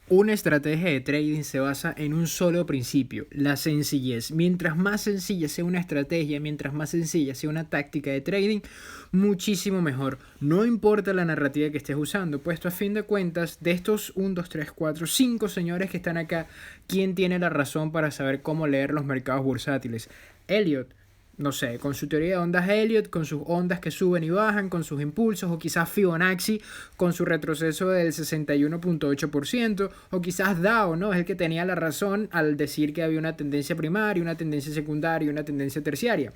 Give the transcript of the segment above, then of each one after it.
Una estrategia de trading se basa en un solo principio, la sencillez. Mientras más sencilla sea una estrategia, mientras más sencilla sea una táctica de trading, muchísimo mejor. No importa la narrativa que estés usando, puesto a fin de cuentas, de estos 1, 2, 3, 4, 5 señores que están acá, ¿quién tiene la razón para saber cómo leer los mercados bursátiles? Elliot, no sé, con su teoría de ondas Elliot, con sus ondas que suben y bajan, con sus impulsos, o quizás Fibonacci con su retroceso del 61.8%, o quizás Dow, ¿no? Es el que tenía la razón al decir que había una tendencia primaria, una tendencia secundaria y una tendencia terciaria.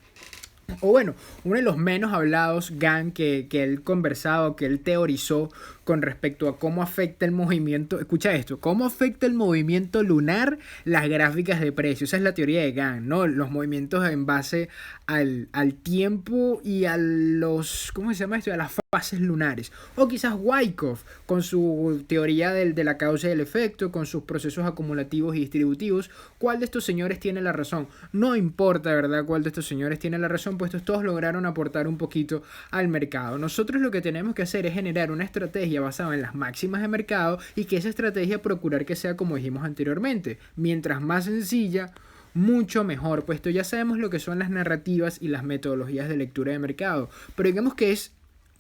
O bueno, uno de los menos hablados, GAN, que él conversaba, que él teorizó con respecto a cómo afecta el movimiento, escucha esto, cómo afecta el movimiento lunar las gráficas de precio. Esa es la teoría de GAN, ¿no? Los movimientos en base al tiempo y a los, ¿cómo se llama esto? A las fases lunares. O quizás Wyckoff con su teoría de la causa y el efecto, con sus procesos acumulativos y distributivos. ¿Cuál de estos señores tiene la razón? No importa, ¿verdad? ¿Cuál de estos señores tiene la razón? Pues todos lograron aportar un poquito al mercado. Nosotros lo que tenemos que hacer es generar una estrategia basada en las máximas de mercado y que esa estrategia procurar que sea como dijimos anteriormente. Mientras más sencilla, mucho mejor, puesto ya sabemos lo que son las narrativas y las metodologías de lectura de mercado, pero digamos que es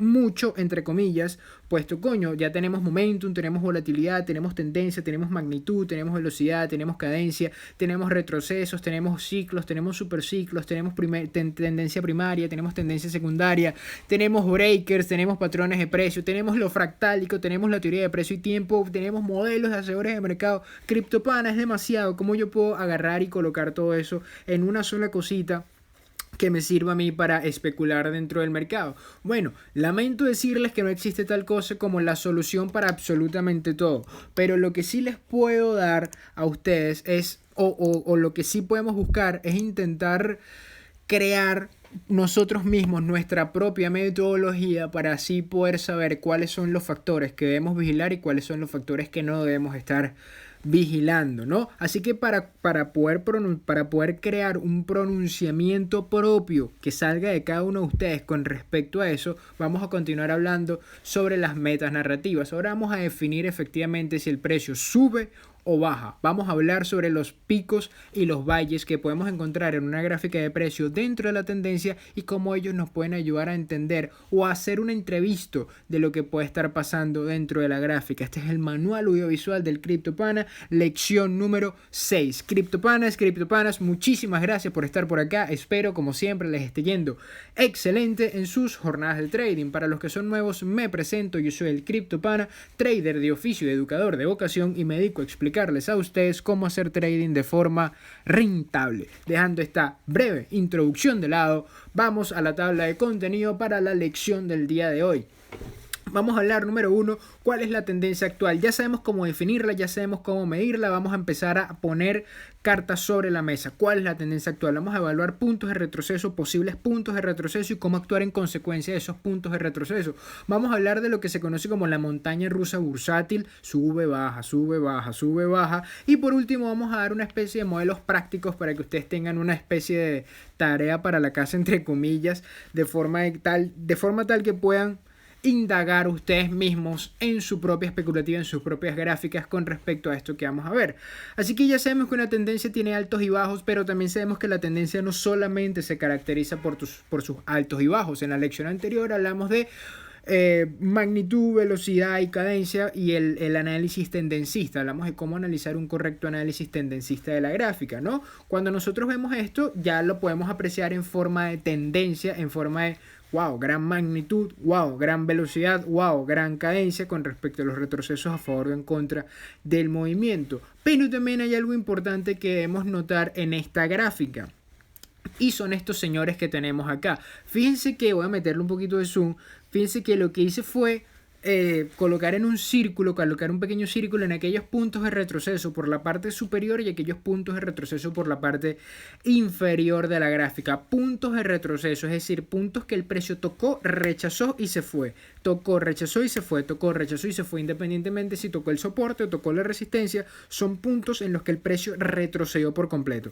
mucho, entre comillas, puesto coño, ya tenemos momentum, tenemos volatilidad, tenemos tendencia, tenemos magnitud, tenemos velocidad, tenemos cadencia, tenemos retrocesos, tenemos ciclos, tenemos superciclos, tenemos tendencia primaria, tenemos tendencia secundaria, tenemos breakers, tenemos patrones de precio, tenemos lo fractálico, tenemos la teoría de precio y tiempo, tenemos modelos de hacedores de mercado. CryptoPana es demasiado. ¿Cómo yo puedo agarrar y colocar todo eso en una sola cosita que me sirva a mí para especular dentro del mercado? Bueno, lamento decirles que no existe tal cosa como la solución para absolutamente todo, pero lo que sí les puedo dar a ustedes es, o lo que sí podemos buscar es intentar crear nosotros mismos nuestra propia metodología para así poder saber cuáles son los factores que debemos vigilar y cuáles son los factores que no debemos estar vigilando, ¿no? Así que para poder crear un pronunciamiento propio que salga de cada uno de ustedes con respecto a eso, vamos a continuar hablando sobre las metas narrativas. Ahora vamos a definir efectivamente si el precio sube o baja. Vamos a hablar sobre los picos y los valles que podemos encontrar en una gráfica de precio dentro de la tendencia y cómo ellos nos pueden ayudar a entender o a hacer un entrevisto de lo que puede estar pasando dentro de la gráfica. Este es el manual audiovisual del CryptoPana, lección número 6. CryptoPanas, muchísimas gracias por estar por acá. Espero, como siempre, les esté yendo excelente en sus jornadas de trading. Para los que son nuevos, me presento. Yo soy el CryptoPana, trader de oficio y educador de vocación, y me dedico a explicarles a ustedes cómo hacer trading de forma rentable. Dejando esta breve introducción de lado, vamos a la tabla de contenido para la lección del día de hoy. Vamos a hablar, número 1, cuál es la tendencia actual. Ya sabemos cómo definirla, ya sabemos cómo medirla. Vamos a empezar a poner cartas sobre la mesa. ¿Cuál es la tendencia actual? Vamos a evaluar puntos de retroceso, posibles puntos de retroceso y cómo actuar en consecuencia de esos puntos de retroceso. Vamos a hablar de lo que se conoce como la montaña rusa bursátil. Sube, baja, sube, baja, sube, baja. Y por último vamos a dar una especie de modelos prácticos para que ustedes tengan una especie de tarea para la casa, entre comillas, de forma tal que puedan indagar ustedes mismos en su propia especulativa, en sus propias gráficas con respecto a esto que vamos a ver. Así que ya sabemos que una tendencia tiene altos y bajos, pero también sabemos que la tendencia no solamente se caracteriza por sus altos y bajos. En la lección anterior hablamos de magnitud, velocidad y cadencia y el análisis tendencista. Hablamos de cómo analizar un correcto análisis tendencista de la gráfica, ¿no? Cuando nosotros vemos esto, ya lo podemos apreciar en forma de tendencia, en forma de wow, gran magnitud, wow, gran velocidad, wow, gran cadencia con respecto a los retrocesos a favor o en contra del movimiento. Pero también hay algo importante que debemos notar en esta gráfica. Y son estos señores que tenemos acá. Fíjense que, voy a meterle un poquito de zoom, fíjense que lo que hice fue colocar un pequeño círculo en aquellos puntos de retroceso por la parte superior y aquellos puntos de retroceso por la parte inferior de la gráfica. Puntos de retroceso, es decir, puntos que el precio tocó, rechazó y se fue. Tocó, rechazó y se fue, tocó, rechazó y se fue, independientemente si tocó el soporte o tocó la resistencia. Son puntos en los que el precio retrocedió por completo.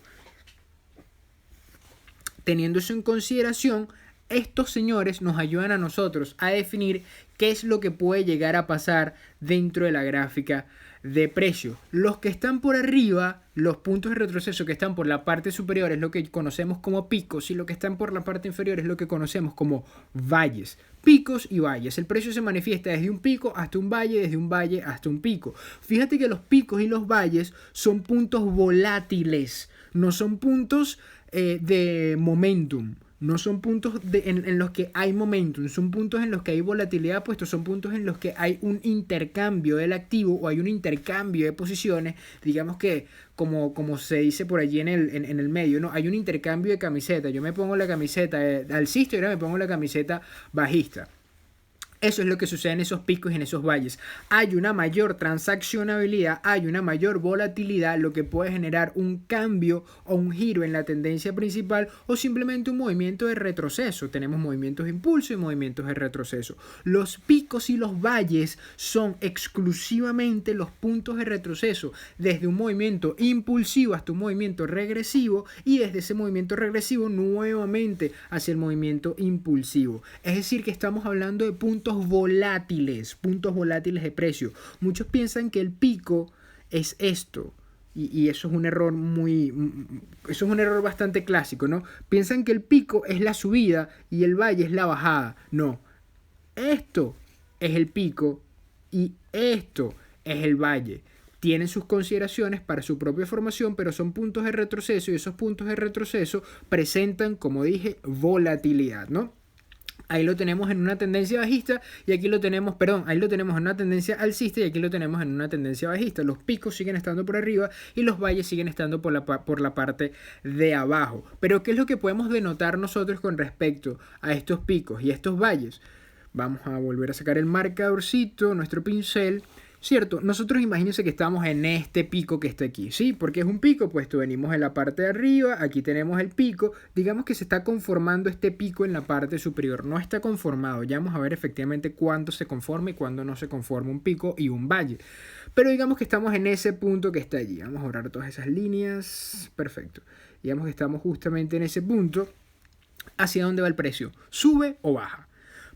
Teniendo eso en consideración, Estos señores nos ayudan a nosotros a definir qué es lo que puede llegar a pasar dentro de la gráfica de precio. Los que están por arriba, los puntos de retroceso que están por la parte superior es lo que conocemos como picos, y lo que están por la parte inferior es lo que conocemos como valles. Picos y valles. El precio se manifiesta desde un pico hasta un valle, desde un valle hasta un pico. Fíjate que los picos y los valles son puntos volátiles, no son puntos de momentum. No son puntos en los que hay momentum, son puntos en los que hay volatilidad, puesto son puntos en los que hay un intercambio del activo o hay un intercambio de posiciones, digamos que como se dice por allí en el medio, ¿no? Hay un intercambio de camiseta, yo me pongo la camiseta alcista y ahora me pongo la camiseta bajista. Eso es lo que sucede en esos picos y en esos valles. Hay una mayor transaccionabilidad, hay una mayor volatilidad, lo que puede generar un cambio o un giro en la tendencia principal o simplemente un movimiento de retroceso. Tenemos movimientos de impulso y movimientos de retroceso. Los picos y los valles son exclusivamente los puntos de retroceso, desde un movimiento impulsivo hasta un movimiento regresivo y desde ese movimiento regresivo nuevamente hacia el movimiento impulsivo. Es decir, que estamos hablando de puntos volátiles de precio. Muchos piensan que el pico es esto. Y eso es un error eso es un error bastante clásico, ¿no? Piensan que el pico es la subida y el valle es la bajada. No. Esto es el pico y esto es el valle. Tienen sus consideraciones para su propia formación, pero son puntos de retroceso y esos puntos de retroceso presentan, como dije, volatilidad, ¿no? Ahí lo tenemos en una tendencia bajista y aquí lo tenemos, ahí lo tenemos en una tendencia alcista y aquí lo tenemos en una tendencia bajista. Los picos siguen estando por arriba y los valles siguen estando por la parte de abajo. Pero ¿qué es lo que podemos denotar nosotros con respecto a estos picos y estos valles? Vamos a volver a sacar el marcadorcito, nuestro pincel. Cierto, nosotros imagínense que estamos en este pico que está aquí, ¿sí? Porque es un pico, puesto venimos en la parte de arriba, aquí tenemos el pico, digamos que se está conformando este pico en la parte superior, no está conformado, ya vamos a ver efectivamente cuándo se conforma y cuándo no se conforma un pico y un valle, pero digamos que estamos en ese punto que está allí, vamos a borrar todas esas líneas, perfecto, digamos que estamos justamente en ese punto. ¿Hacia dónde va el precio? ¿Sube o baja?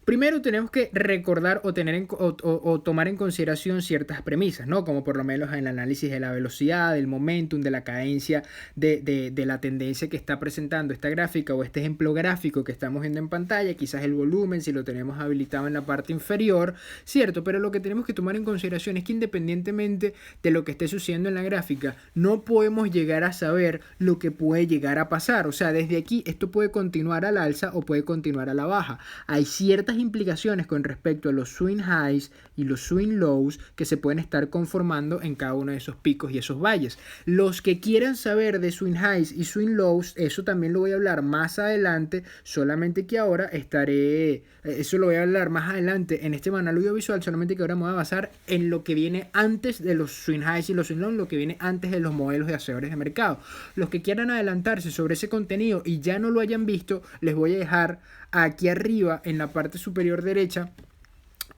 Primero tenemos que recordar o tomar en consideración ciertas premisas, ¿no? Como por lo menos en el análisis de la velocidad, del momentum, de la cadencia, de la tendencia que está presentando esta gráfica o este ejemplo gráfico que estamos viendo en pantalla, quizás el volumen, si lo tenemos habilitado en la parte inferior, ¿cierto? Pero lo que tenemos que tomar en consideración es que independientemente de lo que esté sucediendo en la gráfica, no podemos llegar a saber lo que puede llegar a pasar. O sea, desde aquí esto puede continuar al alza o puede continuar a la baja. Hay ciertas implicaciones con respecto a los swing highs y los swing lows que se pueden estar conformando en cada uno de esos picos y esos valles. Los que quieran saber de swing highs y swing lows, eso también lo voy a hablar más adelante, solamente que ahora eso lo voy a hablar más adelante en este manual audiovisual, solamente que ahora me voy a basar en lo que viene antes de los swing highs y los swing lows, lo que viene antes de los modelos de hacedores de mercado. Los que quieran adelantarse sobre ese contenido y ya no lo hayan visto, les voy a dejar aquí arriba en la parte superior derecha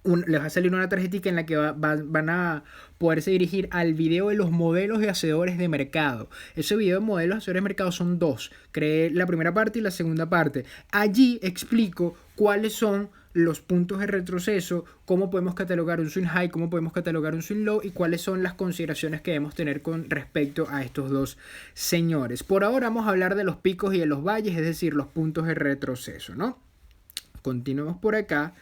les va a salir una tarjetita en la que van a poderse dirigir al video de los modelos de hacedores de mercado. Ese video de modelos de hacedores de mercado son dos. Creé la primera parte y la segunda parte. Allí explico cuáles son los puntos de retroceso, cómo podemos catalogar un swing high, cómo podemos catalogar un swing low y cuáles son las consideraciones que debemos tener con respecto a estos dos señores. Por ahora vamos a hablar de los picos y de los valles, es decir, los puntos de retroceso, ¿no? Continuemos por acá.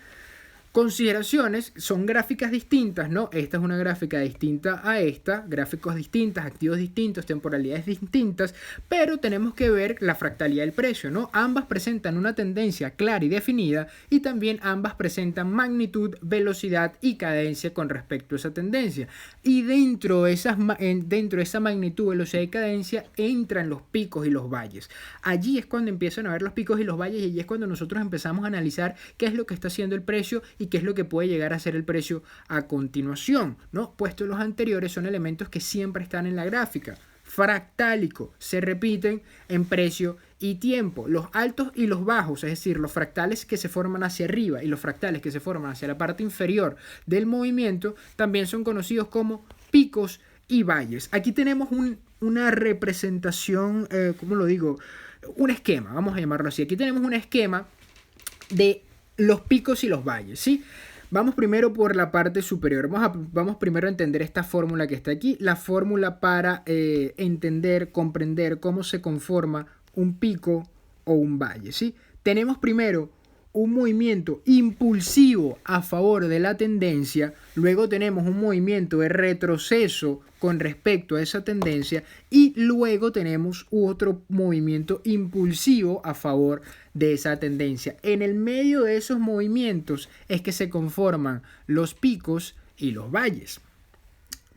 Consideraciones, son gráficas distintas, ¿no? Esta es una gráfica distinta a esta, gráficos distintas, activos distintos, temporalidades distintas, pero tenemos que ver la fractalidad del precio, ¿no? Ambas presentan una tendencia clara y definida y también ambas presentan magnitud, velocidad y cadencia con respecto a esa tendencia. Y dentro de esa magnitud, velocidad y cadencia entran los picos y los valles. Allí es cuando empiezan a ver los picos y los valles y allí es cuando nosotros empezamos a analizar qué es lo que está haciendo el precio y qué es lo que puede llegar a ser el precio a continuación, ¿no? Puesto los anteriores son elementos que siempre están en la gráfica. Fractálico, se repiten en precio y tiempo. Los altos y los bajos, es decir, los fractales que se forman hacia arriba y los fractales que se forman hacia la parte inferior del movimiento, también son conocidos como picos y valles. Aquí tenemos una representación, ¿cómo lo digo? Un esquema, vamos a llamarlo así. Aquí tenemos un esquema de los picos y los valles, ¿sí? Vamos primero por la parte superior. Vamos primero a entender esta fórmula que está aquí. La fórmula para entender, comprender cómo se conforma un pico o un valle, ¿sí? Tenemos primero un movimiento impulsivo a favor de la tendencia, luego tenemos un movimiento de retroceso con respecto a esa tendencia y luego tenemos otro movimiento impulsivo a favor de esa tendencia. En el medio de esos movimientos es que se conforman los picos y los valles.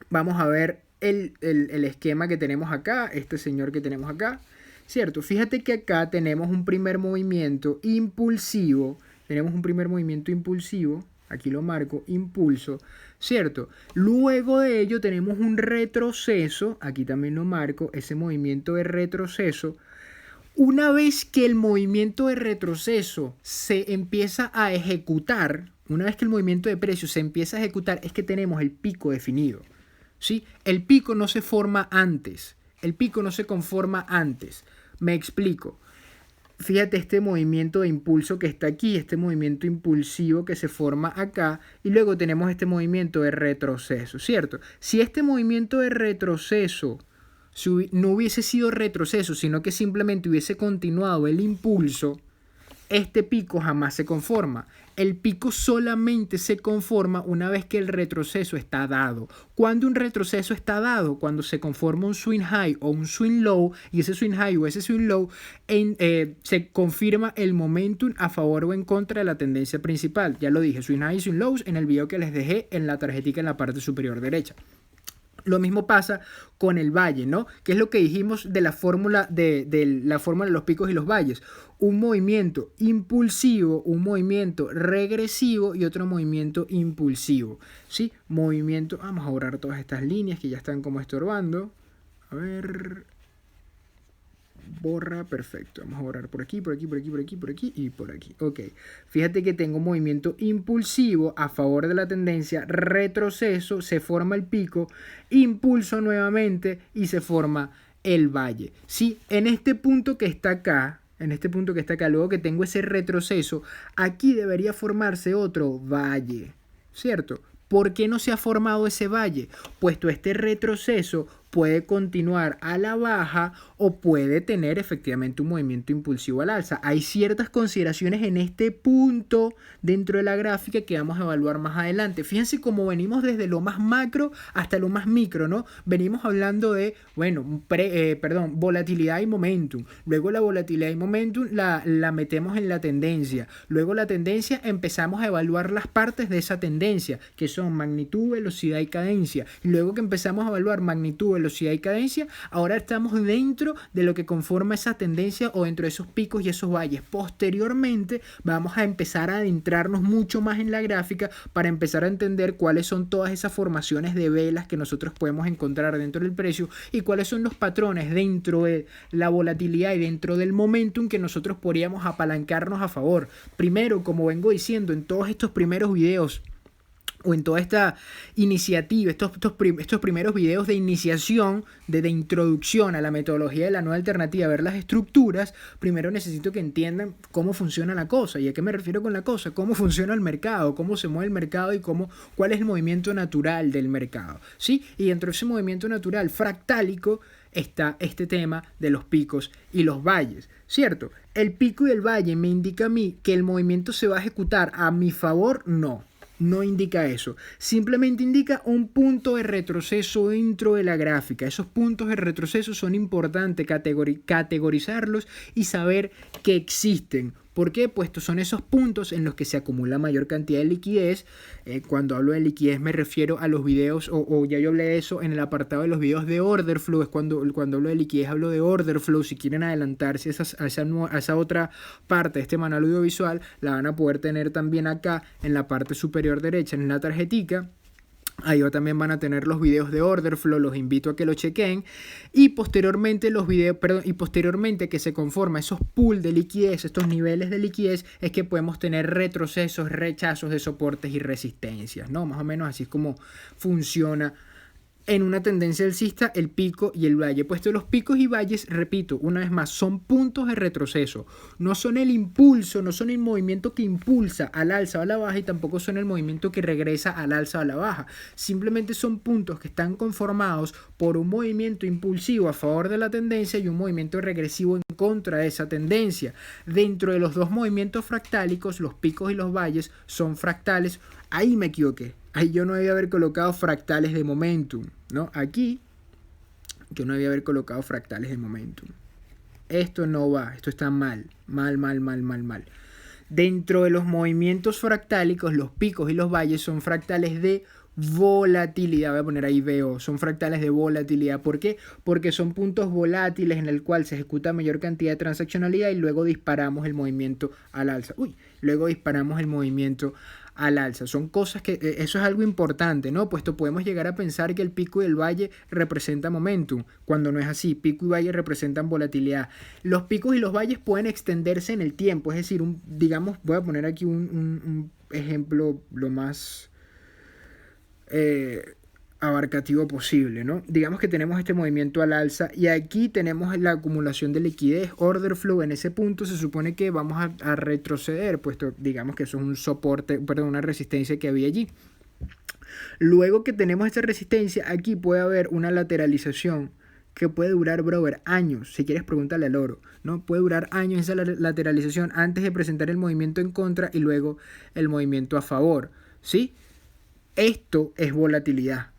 Vamos a ver el esquema que tenemos acá, este señor que tenemos acá. ¿Cierto? Fíjate que acá tenemos un primer movimiento impulsivo. Aquí lo marco, impulso, ¿cierto? Luego de ello tenemos un retroceso, aquí también lo marco, ese movimiento de retroceso. Una vez que el movimiento de retroceso se empieza a ejecutar, una vez que el movimiento de precio se empieza a ejecutar, es que tenemos el pico definido, ¿sí? El pico no se forma antes. El pico no se conforma antes. Me explico. Fíjate este movimiento de impulso que está aquí, este movimiento impulsivo que se forma acá, y luego tenemos este movimiento de retroceso, ¿cierto? Si este movimiento de retroceso no hubiese sido retroceso, sino que simplemente hubiese continuado el impulso, este pico jamás se conforma. El pico solamente se conforma una vez que el retroceso está dado. ¿Cuándo un retroceso está dado? Cuando se conforma un swing high o un swing low, y ese swing high o ese swing low se confirma el momentum a favor o en contra de la tendencia principal. Ya lo dije, swing high y swing lows en el video que les dejé en la tarjetita en la parte superior derecha. Lo mismo pasa con el valle, ¿no? ¿Qué es lo que dijimos de la fórmula de los picos y los valles? Un movimiento impulsivo, un movimiento regresivo y otro movimiento impulsivo, ¿sí? Movimiento, vamos a borrar todas estas líneas que ya están como estorbando. A ver, borra, perfecto. Vamos a borrar por aquí, por aquí, por aquí, por aquí, por aquí y por aquí. Ok, fíjate que tengo un movimiento impulsivo a favor de la tendencia, retroceso, se forma el pico, impulso nuevamente y se forma el valle. Sí, en este punto que está acá, luego que tengo ese retroceso, aquí debería formarse otro valle, ¿cierto? ¿Por qué no se ha formado ese valle? Puesto este retroceso puede continuar a la baja o puede tener efectivamente un movimiento impulsivo al alza. Hay ciertas consideraciones en este punto dentro de la gráfica que vamos a evaluar más adelante. Fíjense cómo venimos desde lo más macro hasta lo más micro, ¿no? Venimos hablando de, volatilidad y momentum. Luego la volatilidad y momentum la metemos en la tendencia. Luego la tendencia empezamos a evaluar las partes de esa tendencia, que son magnitud, velocidad y cadencia. Y luego que empezamos a evaluar magnitud, velocidad y cadencia, ahora estamos dentro de lo que conforma esa tendencia o dentro de esos picos y esos valles. Posteriormente vamos a empezar a adentrarnos mucho más en la gráfica para empezar a entender cuáles son todas esas formaciones de velas que nosotros podemos encontrar dentro del precio y cuáles son los patrones dentro de la volatilidad y dentro del momentum que nosotros podríamos apalancarnos a favor. Primero, como vengo diciendo en todos estos primeros videos, o en toda esta iniciativa, estos primeros videos de iniciación, de introducción a la metodología de la nueva alternativa, a ver las estructuras, primero necesito que entiendan cómo funciona la cosa. ¿Y a qué me refiero con la cosa? Cómo funciona el mercado, cómo se mueve el mercado y cuál es el movimiento natural del mercado, ¿sí? Y dentro de ese movimiento natural fractálico está este tema de los picos y los valles, ¿cierto? El pico y el valle me indica a mí que el movimiento se va a ejecutar a mi favor, no indica eso, simplemente indica un punto de retroceso dentro de la gráfica. Esos puntos de retroceso son importantes categorizarlos y saber que existen. ¿Por qué? Pues son esos puntos en los que se acumula mayor cantidad de liquidez. Cuando hablo de liquidez me refiero a los videos, o ya yo hablé de eso en el apartado de los videos de order flow. Es cuando hablo de liquidez hablo de order flow. Si quieren adelantarse a esa otra parte de este manual audiovisual, la van a poder tener también acá en la parte superior derecha, en la tarjetica. Ahí también van a tener los videos de order flow, los invito a que lo chequen. Y posteriormente que se conforma esos pools de liquidez, estos niveles de liquidez, es que podemos tener retrocesos, rechazos de soportes y resistencias, ¿no? Más o menos así es como funciona en una tendencia alcista el pico y el valle, puesto los picos y valles, repito, una vez más, son puntos de retroceso, no son el impulso, no son el movimiento que impulsa al alza o a la baja y tampoco son el movimiento que regresa al alza o a la baja, simplemente son puntos que están conformados por un movimiento impulsivo a favor de la tendencia y un movimiento regresivo en contra de esa tendencia. Dentro de los dos movimientos fractálicos, los picos y los valles son fractales. Ahí me equivoqué. Ahí yo no debía haber colocado fractales de momentum, ¿no? Aquí yo no debía haber colocado fractales de momentum. Esto no va, esto está mal. Mal. Dentro de los movimientos fractálicos, los picos y los valles son fractales de volatilidad. Voy a poner ahí VO. Son fractales de volatilidad. ¿Por qué? Porque son puntos volátiles en el cual se ejecuta mayor cantidad de transaccionalidad y luego disparamos el movimiento al alza. Luego disparamos el movimiento al alza. Son cosas que, eso es algo importante, ¿no? Puesto podemos llegar a pensar que el pico y el valle representan momentum, cuando no es así. Pico y valle representan volatilidad. Los picos y los valles pueden extenderse en el tiempo, es decir, digamos, voy a poner aquí un ejemplo lo más abarcativo posible, ¿no? Digamos que tenemos este movimiento al alza y aquí tenemos la acumulación de liquidez, order flow. En ese punto se supone que vamos a retroceder, puesto digamos que eso es un soporte, perdón, una resistencia que había allí. Luego que tenemos esta resistencia, aquí puede haber una lateralización que puede durar, brother, años. Si quieres, pregúntale al oro, ¿no? Puede durar años esa lateralización antes de presentar el movimiento en contra y luego el movimiento a favor, ¿sí? Esto es volatilidad.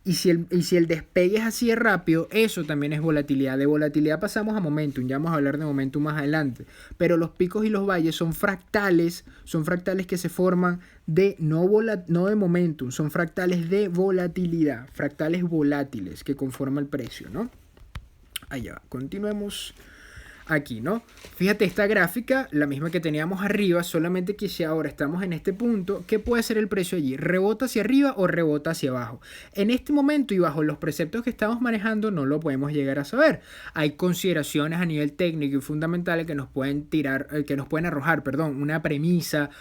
Y si el despegue es así de rápido, eso también es volatilidad. De volatilidad pasamos a momentum, ya vamos a hablar de momentum más adelante. Pero los picos y los valles son fractales que se forman de no de momentum, son fractales de volatilidad, fractales volátiles que conforman el precio, ¿no? Allá va, continuemos aquí, ¿no? Fíjate esta gráfica, la misma que teníamos arriba, solamente que si ahora estamos en este punto, ¿qué puede ser el precio allí? ¿Rebota hacia arriba o rebota hacia abajo? En este momento y bajo los preceptos que estamos manejando no lo podemos llegar a saber. Hay consideraciones a nivel técnico y fundamentales que nos pueden arrojar, una premisa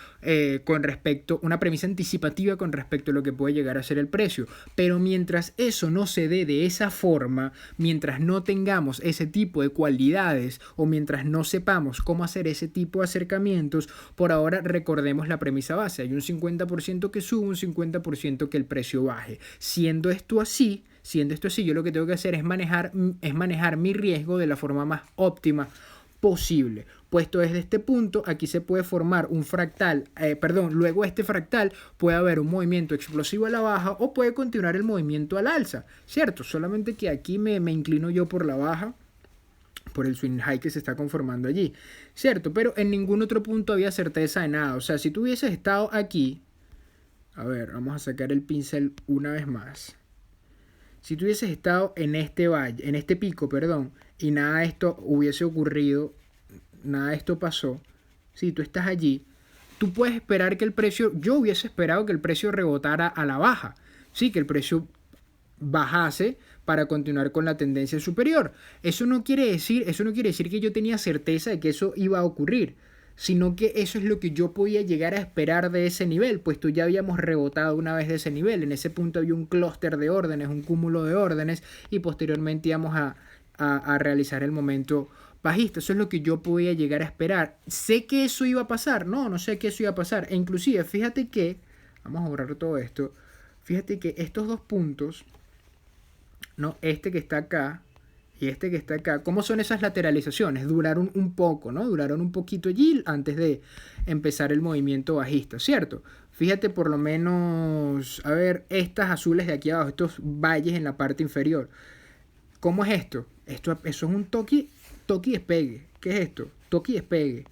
una premisa anticipativa con respecto a lo que puede llegar a ser el precio. Pero mientras eso no se dé de esa forma, mientras no tengamos ese tipo de cualidades o mientras no sepamos cómo hacer ese tipo de acercamientos, por ahora recordemos la premisa base. Hay un 50% que sube, un 50% que el precio baje. Siendo esto así, yo lo que tengo que hacer es manejar mi riesgo de la forma más óptima posible. Puesto desde este punto, aquí se puede formar un fractal, luego este fractal puede haber un movimiento explosivo a la baja o puede continuar el movimiento al alza, ¿cierto? Solamente que aquí me inclino yo por la baja, por el swing high que se está conformando allí, ¿cierto? Pero en ningún otro punto había certeza de nada. O sea, si tú hubieses estado aquí, a ver, vamos a sacar el pincel una vez más. Si tú hubieses estado en este valle, en este pico, y nada de esto hubiese ocurrido, nada de esto pasó, si tú estás allí, tú puedes esperar que el precio, yo hubiese esperado que el precio rebotara a la baja, sí, que el precio bajase para continuar con la tendencia superior. Eso no quiere decir que yo tenía certeza de que eso iba a ocurrir, sino que eso es lo que yo podía llegar a esperar de ese nivel, puesto ya habíamos rebotado una vez de ese nivel. En ese punto había un clúster de órdenes, un cúmulo de órdenes, y posteriormente íbamos a realizar el momento bajista. Eso es lo que yo podía llegar a esperar. ¿Sé que eso iba a pasar? No sé que eso iba a pasar. E inclusive, fíjate que, vamos a borrar todo esto, fíjate que estos dos puntos, ¿no? Este que está acá y este que está acá, ¿cómo son esas lateralizaciones? Duraron un poco, ¿no? Duraron un poquito allí antes de empezar el movimiento bajista, ¿cierto? Fíjate por lo menos, a ver, estas azules de aquí abajo, estos valles en la parte inferior. ¿Cómo es esto? Eso es un toque y despegue. ¿Qué es esto? Toque y despegue.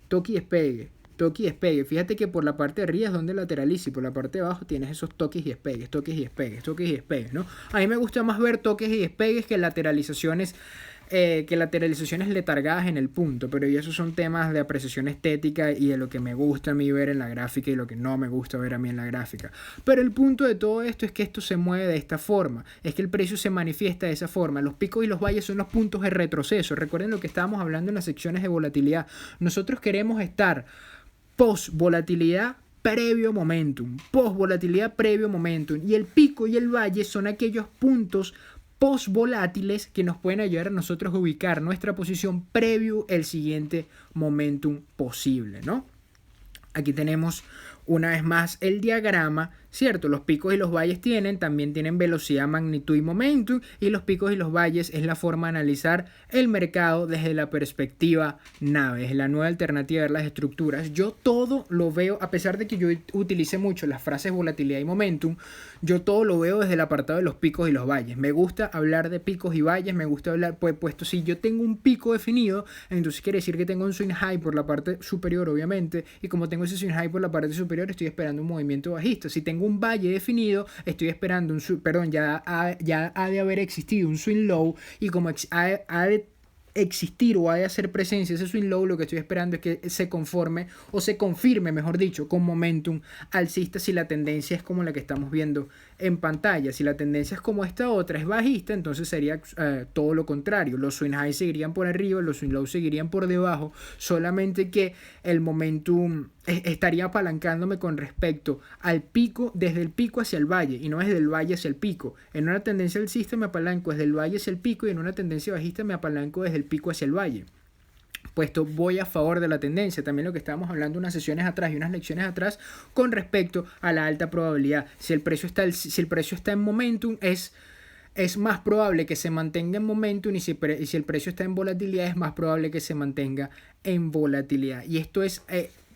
Toque y despegue. Toque y despegue. Fíjate que por la parte de arriba es donde lateraliza y por la parte de abajo tienes esos toques y despegues, toques y despegues, toques y despegues, ¿no? A mí me gusta más ver toques y despegues que lateralizaciones letargadas en el punto, pero y esos son temas de apreciación estética y de lo que me gusta a mí ver en la gráfica y lo que no me gusta ver a mí en la gráfica. Pero el punto de todo esto es que esto se mueve de esta forma, es que el precio se manifiesta de esa forma. Los picos y los valles son los puntos de retroceso. Recuerden lo que estábamos hablando en las secciones de volatilidad. Nosotros queremos estar post volatilidad previo momentum, post volatilidad previo momentum, y el pico y el valle son aquellos puntos post volátiles que nos pueden ayudar a nosotros a ubicar nuestra posición previo el siguiente momentum posible, ¿no? Aquí tenemos una vez más el diagrama, ¿cierto? Los picos y los valles también tienen velocidad, magnitud y momentum, y los picos y los valles es la forma de analizar el mercado desde la perspectiva nave, es la nueva alternativa de ver las estructuras. Yo todo lo veo, a pesar de que yo utilice mucho las frases volatilidad y momentum, yo todo lo veo desde el apartado de los picos y los valles. Me gusta hablar de picos y valles, me gusta hablar, pues puesto si yo tengo un pico definido, entonces quiere decir que tengo un swing high por la parte superior, obviamente, y como tengo ese swing high por la parte superior, estoy esperando un movimiento bajista. Si tengo un valle definido, estoy esperando ya ha de haber existido un swing low, y como ha de existir o ha de hacer presencia ese swing low, lo que estoy esperando es que se conforme o se confirme, mejor dicho, con momentum alcista si la tendencia es como la que estamos viendo en pantalla. Si la tendencia es como esta otra, es bajista, entonces sería todo lo contrario. Los swing highs seguirían por arriba, los swing lows seguirían por debajo, solamente que el momentum estaría apalancándome con respecto al pico, desde el pico hacia el valle, y no desde el valle hacia el pico. En una tendencia alcista me apalanco desde el valle hacia el pico, y en una tendencia bajista me apalanco desde el pico hacia el valle. Puesto voy a favor de la tendencia, también lo que estábamos hablando unas sesiones atrás y unas lecciones atrás con respecto a la alta probabilidad. Si el precio está en momentum, es más probable que se mantenga en momentum, y si el precio está en volatilidad, es más probable que se mantenga en volatilidad. Y esto es,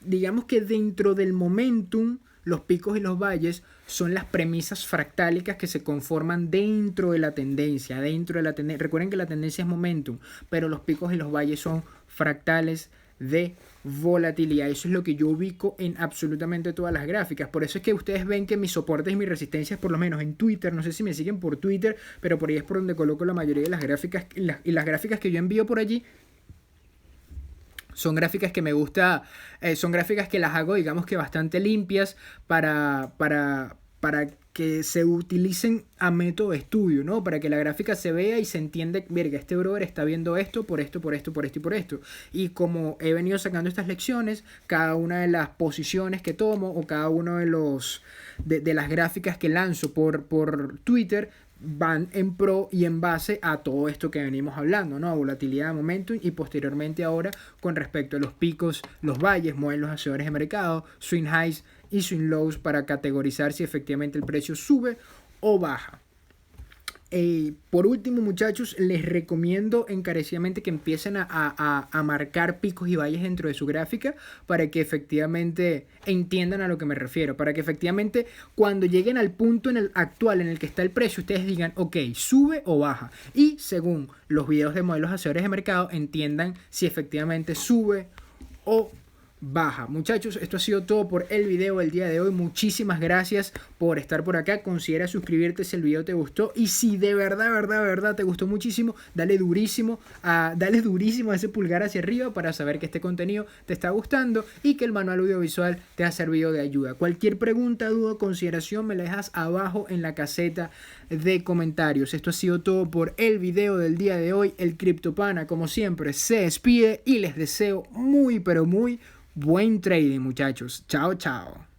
digamos que dentro del momentum, los picos y los valles son las premisas fractálicas que se conforman dentro de la tendencia. Recuerden que la tendencia es momentum, pero los picos y los valles son fractales de volatilidad. Eso es lo que yo ubico en absolutamente todas las gráficas. Por eso es que ustedes ven que mis soportes y mis resistencias, por lo menos en Twitter, no sé si me siguen por Twitter, pero por ahí es por donde coloco la mayoría de las gráficas, y las gráficas que yo envío por allí son gráficas que me gusta, son gráficas que las hago, digamos que bastante limpias para que se utilicen a método de estudio, ¿no? Para que la gráfica se vea y se entienda, verga, este brother está viendo esto, por esto, por esto, por esto y por esto. Y como he venido sacando estas lecciones, cada una de las posiciones que tomo o cada uno de las gráficas que lanzo por Twitter van en pro y en base a todo esto que venimos hablando, ¿no? A volatilidad, momentum, y posteriormente ahora con respecto a los picos, los valles, modelos hacedores de mercado, swing highs y swing lows, para categorizar si efectivamente el precio sube o baja. Por último, muchachos, les recomiendo encarecidamente que empiecen a marcar picos y valles dentro de su gráfica, para que efectivamente entiendan a lo que me refiero, para que efectivamente cuando lleguen al punto actual en el que está el precio, ustedes digan, ok, sube o baja, y según los videos de modelos hacedores de mercado entiendan si efectivamente sube o baja. Muchachos, esto ha sido todo por el video del día de hoy. Muchísimas gracias por estar por acá. Considera suscribirte si el video te gustó, y si de verdad te gustó muchísimo, dale durísimo a ese pulgar hacia arriba para saber que este contenido te está gustando y que el manual audiovisual te ha servido de ayuda. Cualquier pregunta, duda o consideración me la dejas abajo en la caseta de comentarios. Esto ha sido todo por el video del día de hoy. El CryptoPana, como siempre, se despide y les deseo muy pero muy buen trading, muchachos. Chao, chao.